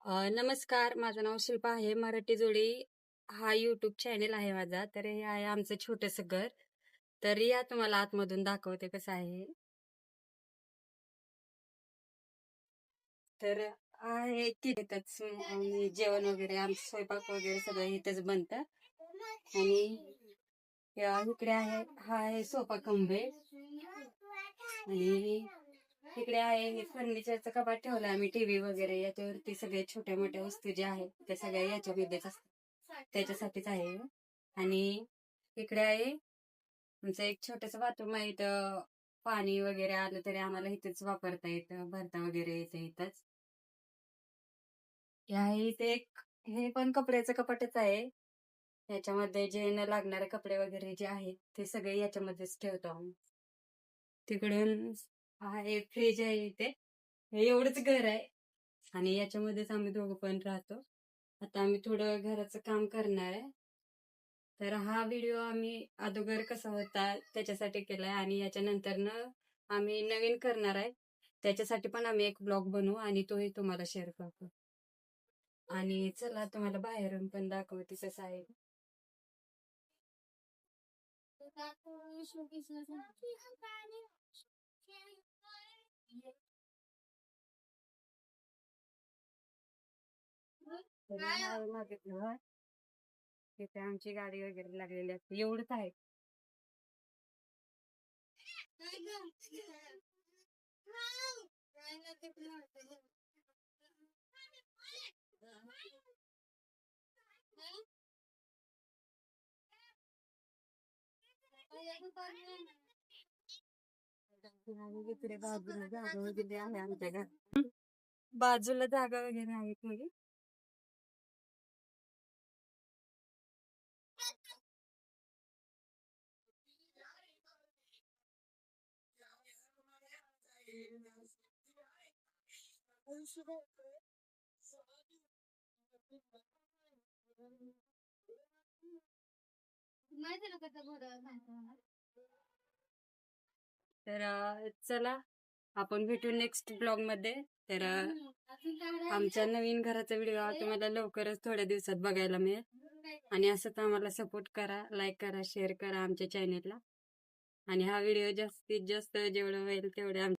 नमस्कार, माझं नाव शिल्पा आहे. मराठी जोडी हा यूट्यूब चॅनेल आहे माझा. तर हे आहे आमचं छोटंसं घर. तर या तुम्हाला आतमधून दाखवते कसं आहे. तर आहे की इथंच आणि जेवण वगैरे आमचं स्वयंपाक वगैरे सगळं इथंच बनतं. आणि इकडे हा आहे सोफा कम बेड. आणि इकडे आहे फर्निचरचं कपाट ठेवलं आम्ही, टीव्ही वगैरे याच्यावरती सगळे छोट्या मोठ्या वस्तू ज्या आहेत त्या सगळ्या याच्यामध्येच असतात, त्याच्यासाठीच आहे हे. आणि इकडे आहे आमचं एक छोटस बाथरूम आहे. इथं पाणी वगैरे आलं तरी आम्हाला इथेच वापरता येतं, भरता वगैरे येतं इथंच. हे आहे इथे हे पण कपड्याचं कपाटच आहे. याच्यामध्ये जे न लागणारे कपडे वगैरे जे आहेत ते सगळे याच्यामध्येच ठेवतो आम्ही. तिकडून आहे फ्रीज आहे इथे. हे एवढंच घर आहे आणि याच्यामध्येच आम्ही दोघं पण राहतो. आता आम्ही थोडं घराचं काम करणार आहे. तर हा व्हिडिओ आम्ही अगोदर कसा होता त्याच्यासाठी केलाय आणि याच्यानंतरनं आम्ही नवीन करणार आहे. त्याच्यासाठी पण आम्ही एक ब्लॉग बनवू आणि तोही तुम्हाला शेअर करतो. आणि चला तुम्हाला बाहेरून पण दाखवते कसं आहे. तर हा आहे माझं घर. तिथे आमची गाडी वगैरे लागलेली असते, एवढंच आहे. आणि इकडे बाजूला जागा वगैरे आहे आमच्या घर, बाजूला जागा वगैरे आहेत म्हणजे. तर चला आपण भेटू नेक्स्ट ब्लॉग मध्ये. तर आमच्या नवीन घराचा व्हिडिओ तुम्हाला लवकरच थोड्या दिवसात बघायला मिळेल. आणि असंच आम्हाला सपोर्ट करा, लाईक करा, शेअर करा आमच्या चॅनेलला. आणि हा व्हिडिओ जास्तीत जास्त जेवढं होईल तेवढे